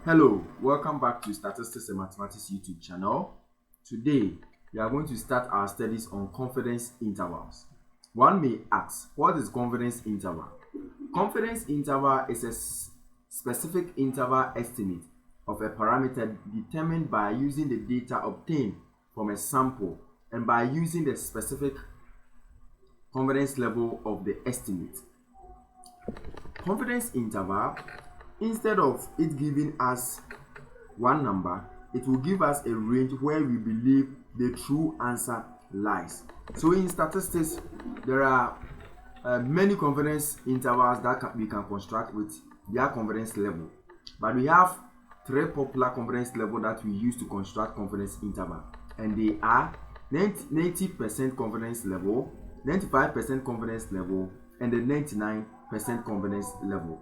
Hello, welcome back to Statistics and Mathematics YouTube channel. Today, we are going to start our studies on confidence intervals. One may ask, what is confidence interval? Confidence interval is a specific interval estimate of a parameter determined by using the data obtained from a sample and by using the specific confidence level of the estimate. Confidence interval, instead of it giving us one number, it will give us a range where we believe the true answer lies. So in statistics, there are many confidence intervals that we can construct with their confidence level. But we have three popular confidence levels that we use to construct confidence interval. And they are 90% confidence level, 95% confidence level, and the 99% confidence level.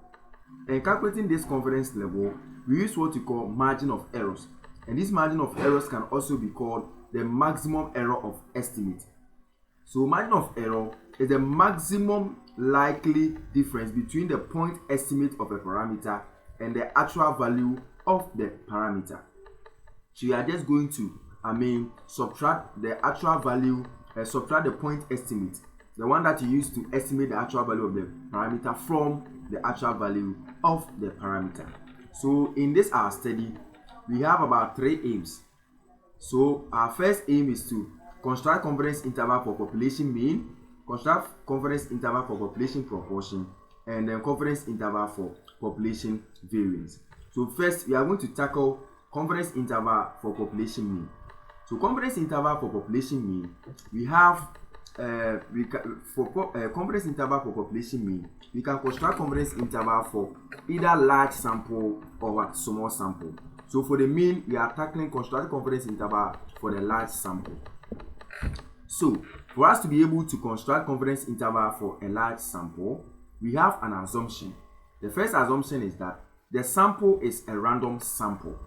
And calculating this confidence level, we use what we call margin of errors. And this margin of errors can also be called the maximum error of estimate. So margin of error is the maximum likely difference between the point estimate of a parameter and the actual value of the parameter. So you are just going to, subtract the actual value, subtract the point estimate, the one that you use to estimate the actual value of the parameter from the actual value of the parameter. So in this our study, we have about three aims. So our first aim is to construct confidence interval for population mean, construct confidence interval for population proportion, and then confidence interval for population variance. So first, we are going to tackle confidence interval for population mean. So confidence interval for population mean, we have confidence interval for population mean, we can construct confidence interval for either large sample or small sample. So for the mean, we are tackling construct confidence interval for the large sample. So for us to be able to construct confidence interval for a large sample, we have an assumption. The first assumption is that the sample is a random sample.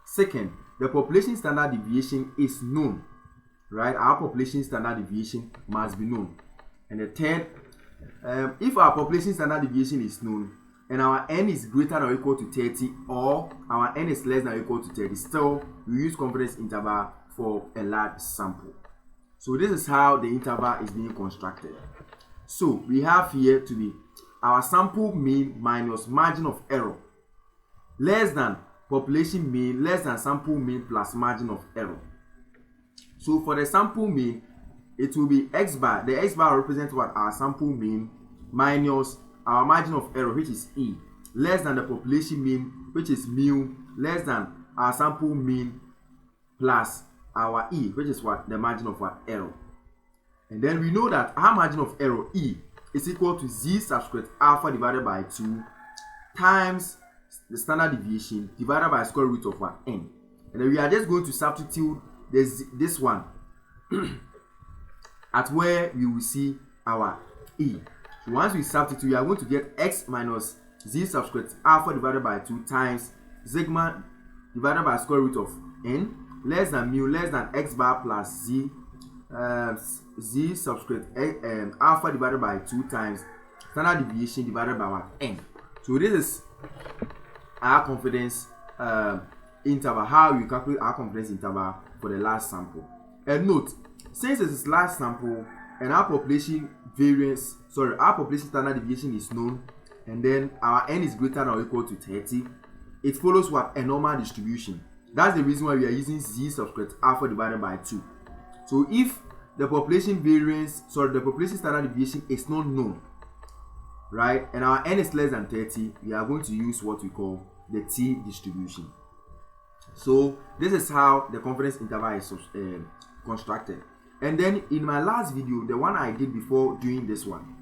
Second, the population standard deviation is known. Right, our population standard deviation must be known. And the third, if our population standard deviation is known and our n is greater than or equal to 30, or our n is less than or equal to 30, still we use confidence interval for a large sample. So this is how the interval is being constructed. So we have here to be our sample mean minus margin of error, less than population mean, less than sample mean plus margin of error. So for the sample mean, it will be x bar. The x bar represents what? Our sample mean minus our margin of error, which is e, less than the population mean, which is mu, less than our sample mean plus our e, which is what? The margin of what? Error. And then we know that our margin of error, e, is equal to z subscript alpha divided by 2 times the standard deviation divided by square root of what? N. And then we are just going to substitute this one at where we will see our e. So once we substitute, we are going to get x minus z subscript alpha divided by 2 times sigma divided by square root of n, less than mu, less than x bar plus z z subscript alpha divided by 2 times standard deviation divided by what? N. So this is our confidence interval, how we calculate our confidence interval for the last sample. And note, since it is last sample and our population standard deviation is known, and then our n is greater than or equal to 30, it follows what? A normal distribution. That's the reason why we are using z subscript alpha divided by 2. So if the population standard deviation is not known, right, and our n is less than 30, we are going to use what we call the t distribution. So this is how the confidence interval is constructed. And then in my last video, the one I did before doing this one,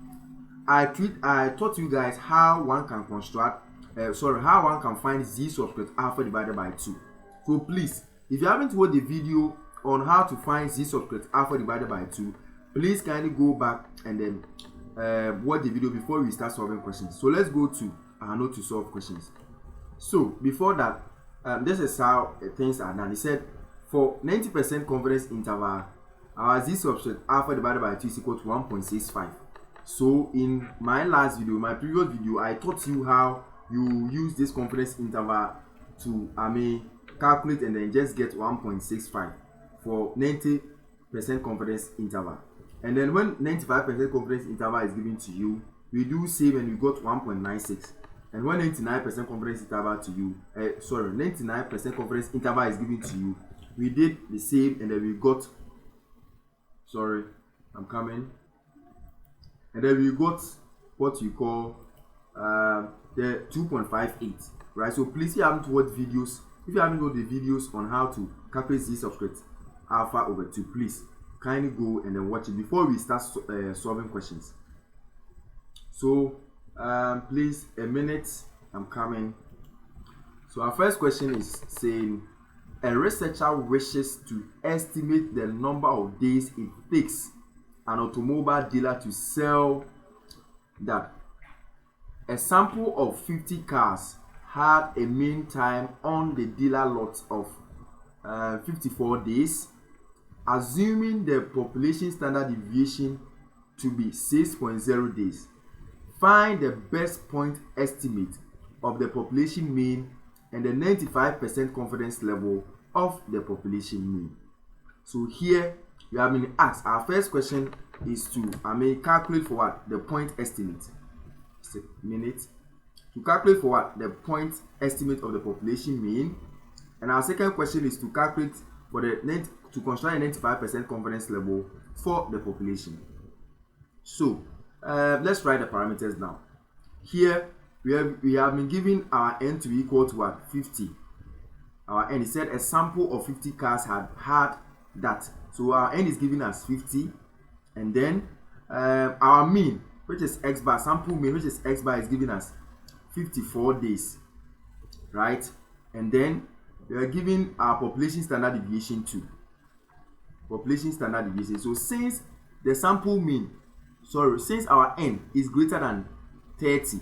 I taught you guys how one can construct how one can find z subscript alpha divided by 2. So please, if you haven't watched the video on how to find z subscript alpha divided by 2, please kindly go back and then watch the video before we start solving questions. So let's go to our note to solve questions. So before that, this is how things are done. He said for 90% confidence interval, our z subscript alpha divided by 2 is equal to 1.65. So in my last video, my previous video, I taught you how you use this confidence interval to calculate and then just get 1.65 for 90% confidence interval. And then when 95% confidence interval is given to you, we do same and we got 1.96. And when 99% confidence interval to you, 99% confidence interval is given to you, we did the same and then we got, and then we got what you call the 2.58, right? So please, if you haven't watched videos, if you haven't got the videos on how to calculate z subscript alpha over 2, please kindly go and then watch it before we start solving questions. So please, a minute, I'm coming. So our first question is saying a researcher wishes to estimate the number of days it takes an automobile dealer to sell that a sample of 50 cars had a mean time on the dealer lot of 54 days, assuming the population standard deviation to be 6.0 days. Find the best point estimate of the population mean and the 95% confidence level of the population mean. So here we have been asked, our first question is to calculate for what? The point estimate. Just a minute. To calculate for what? The point estimate of the population mean. And our second question is to calculate for to construct a 95% confidence level for the population. So let's write the parameters now. Here we have been given our n to be equal to what? 50. Our n, is said a sample of 50 cars had that. So our n is given as 50, and then our mean, which is x bar, sample mean, which is x bar, is given as 54 days, right? And then we are given our population standard deviation too. Population standard deviation. So since the sample mean, since our n is greater than 30,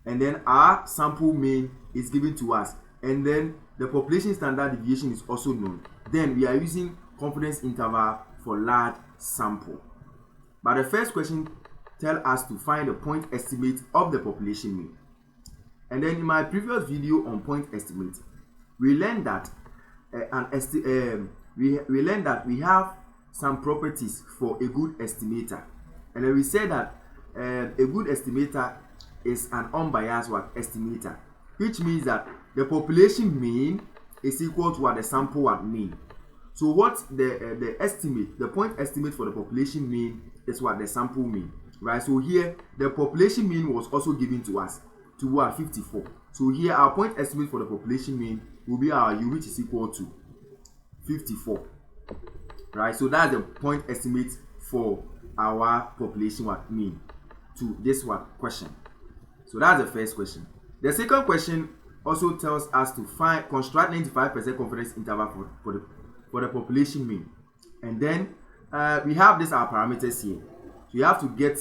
and then our sample mean is given to us, and then the population standard deviation is also known, then we are using confidence interval for large sample. But the first question tells us to find the point estimate of the population mean. And then in my previous video on point estimate, we learned that we have some properties for a good estimator. And then we said that a good estimator is an unbiased estimator, which means that the population mean is equal to what the sample mean. So what the estimate, the point estimate for the population mean is what the sample mean, right? So here the population mean was also given to us to what? 54. So here our point estimate for the population mean will be our u, which is equal to 54, right? So that's the point estimate for our population mean to this question. So that's the first question. The second question also tells us to construct 95% confidence interval for the population mean. And then we have our parameters here. So you have to get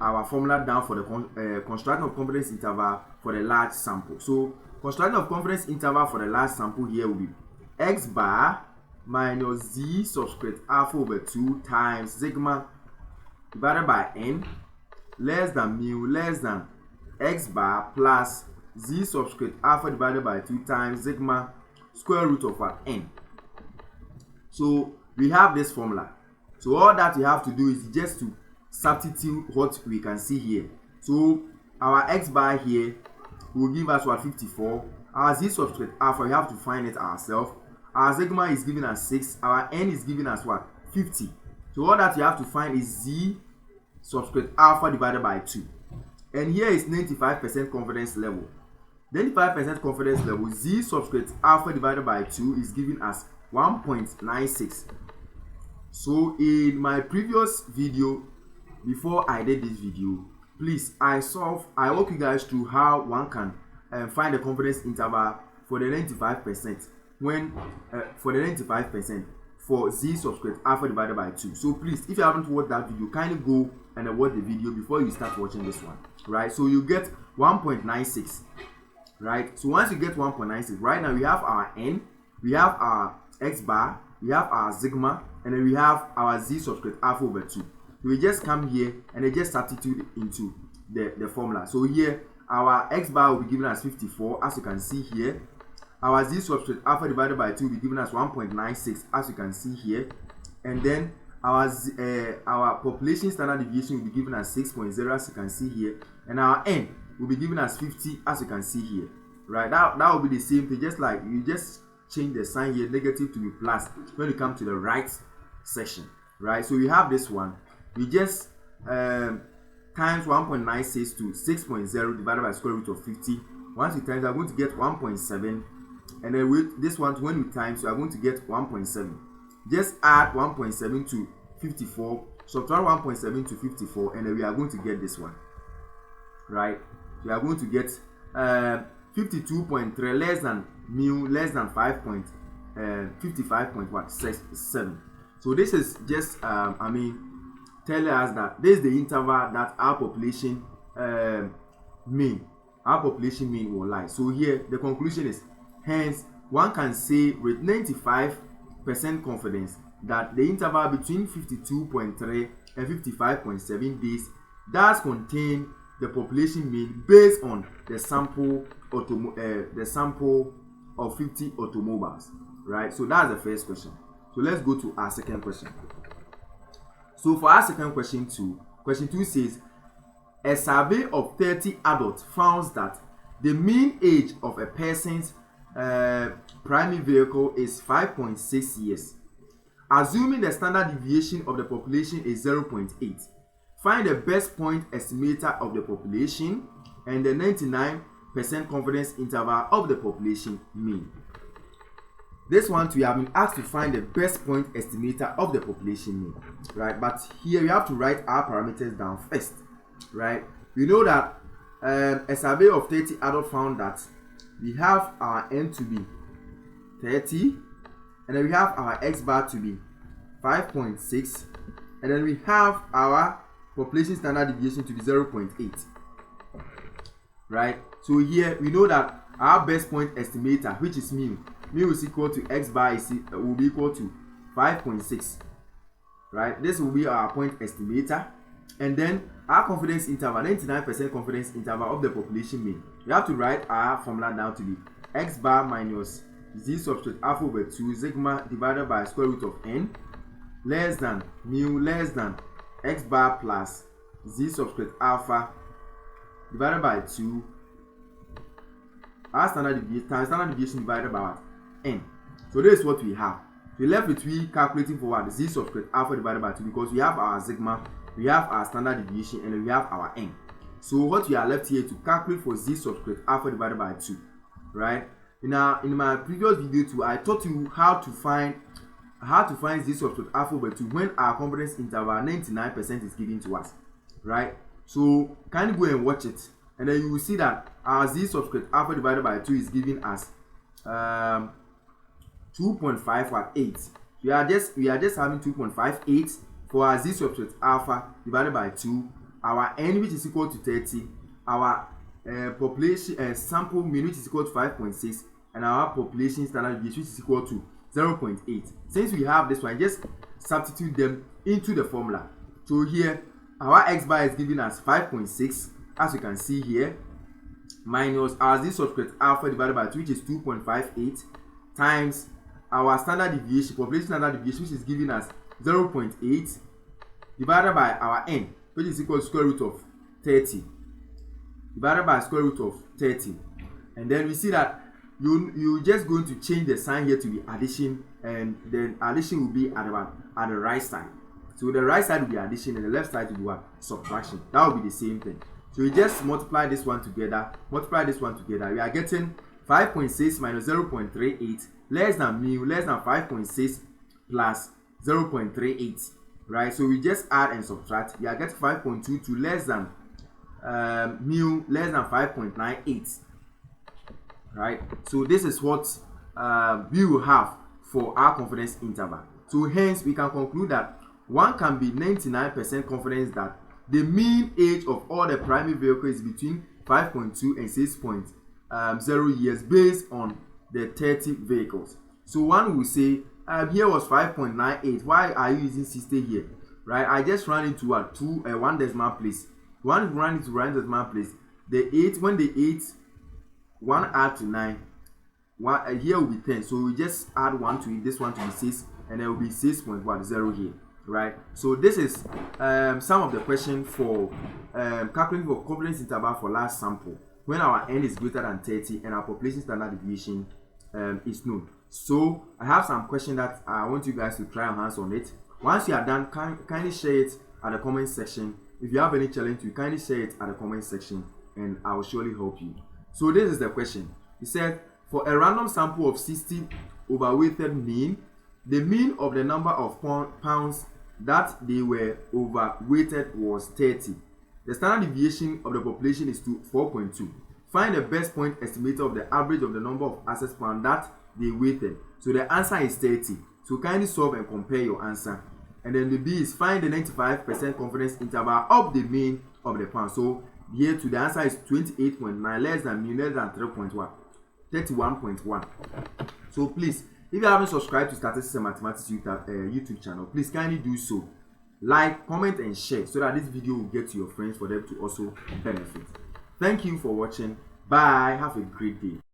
our formula down for the construction of confidence interval for the large sample. So construction of confidence interval for the large sample here will be x bar minus z subscript alpha over 2 times sigma divided by n less than mu less than x bar plus z subscript alpha divided by 2 times sigma square root of what? N. So we have this formula. So all that we have to do is just to substitute what we can see here. So our x bar here will give us what? 54. Our z subscript alpha, we have to find it ourselves. Our sigma is given as 6. Our n is given as what? 50. So all that you have to find is z subscript alpha divided by 2. And here is 95% confidence level. 95% confidence level, z subscript alpha divided by 2 is given as 1.96. So in my previous video, before I did this video, please, I walk you guys through how one can find the confidence interval for the 95% for z subscript alpha divided by 2. So please, if you haven't watched that video, kindly go and watch the video before you start watching this one, right? So you get 1.96, right? So once you get 1.96, right now we have our n, we have our x bar, we have our sigma, and then we have our z subscript alpha over 2. So we just come here and they just substitute into the formula. So here our x bar will be given as 54, as you can see here, our z subscript alpha divided by 2 will be given as 1.96, as you can see here. And then our population standard deviation will be given as 6.0, as you can see here. And our n will be given as 50, as you can see here. Right, that will be the same thing, just like you just change the sign here, negative to be plus when you come to the right section. Right, so we have this one. We just times 1.96 to 6.0 divided by square root of 50. Once we times, we are going to get 1.7, and then with this one, when we times, we are going to get 1.7. Just add 1.7 to 54, subtract 1.7 to 54, and then we are going to get this one. Right, we are going to get 52.3 less than mu less than 55.7. So this is just telling us that this is the interval that our population mean will lie. So here the conclusion is, hence one can say with 95% confidence that the interval between 52.3 and 55.7 days does contain the population mean based on the sample of 50 automobiles. Right, so that's the first question. So let's go to our second question. So for our second question 2, question 2 says, a survey of 30 adults found that the mean age of a person's primary vehicle is 5.6 years. Assuming the standard deviation of the population is 0.8, find the best point estimator of the population and the 99% confidence interval of the population mean. This one, we have been asked to find the best point estimator of the population mean, right? But here we have to write our parameters down first, right? We know that a survey of 30 adults found that we have our n to be 30, and then we have our x bar to be 5.6, and then we have our population standard deviation to be 0.8, right? So here we know that our best point estimator, which is mu is equal to x bar will be equal to 5.6, right? This will be our point estimator. And then our confidence interval, 99% confidence interval of the population mean. We have to write our formula down to be x bar minus z subscript alpha over 2 sigma divided by square root of n less than mu less than x bar plus z subscript alpha divided by 2 our standard deviation divided by n. So this is what we have. We left with calculating for what z subscript alpha divided by 2, because we have our sigma, we have our standard deviation, and we have our n. So what we are left here to calculate for z subscript alpha divided by 2, right? In my previous video too, I taught you how to find z subscript alpha over 2 when our confidence interval 99% is given to us, right? So can you go and watch it, and then you will see that our z subscript alpha divided by 2 is given as 2.518. We are just having 2.58 for our z subscript alpha divided by 2, our n, which is equal to 30, our population sample mean, which is equal to 5.6, and our population standard deviation, which is equal to 0.8. Since we have this one, just substitute them into the formula. So here our x bar is given as 5.6, as you can see here, minus our z subscript alpha divided by 2, which is 2.58, times our standard deviation, population standard deviation, which is given as 0.8, divided by our n, which is equal to square root of 30, divided by square root of 30. And then we see that you just going to change the sign here to be addition, and then addition will be at the right side. So the right side will be addition and the left side will be what? Subtraction. That will be the same thing. So we just multiply this one together, we are getting 5.6 minus 0.38 less than mu less than 5.6 plus 0.38, right? So we just add and subtract. We are getting 5.22 less than mu less than 5.98, right? So this is what we will have for our confidence interval. So hence we can conclude that one can be 99% confidence that the mean age of all the primary vehicles is between 5.2 and 6.0 years based on the 30 vehicles. So one will say, here was 5.98. Why are you using 60 here? Right? I just ran into one decimal place. One ran into one decimal place. The 8, when the 8, 1 add to 9, here will be 10, so we just add 1 to it, this one to be 6, and there will be 6.10 here, right? So this is some of the question for calculating for confidence interval for large sample when our n is greater than 30 and our population standard deviation is known. So I have some question that I want you guys to try your hands on it. Once you are done, kindly share it at the comment section. If you have any challenge, you kindly share it at the comment section and I will surely help you. So this is the question. It said, for a random sample of 60 overweighted mean, the mean of the number of pounds that they were overweighted was 30. The standard deviation of the population is 4.2. Find the best point estimator of the average of the number of access pounds that they weighted. So the answer is 30. So kindly solve and compare your answer. And then the B is find the 95% confidence interval of the mean of the pound. So here to the answer is 28.9, less than mean, less than 31.1. So please, if you haven't subscribed to Statistics and Mathematics YouTube channel, please kindly do so. Like, comment and share so that this video will get to your friends for them to also benefit. Thank you for watching. Bye. Have a great day.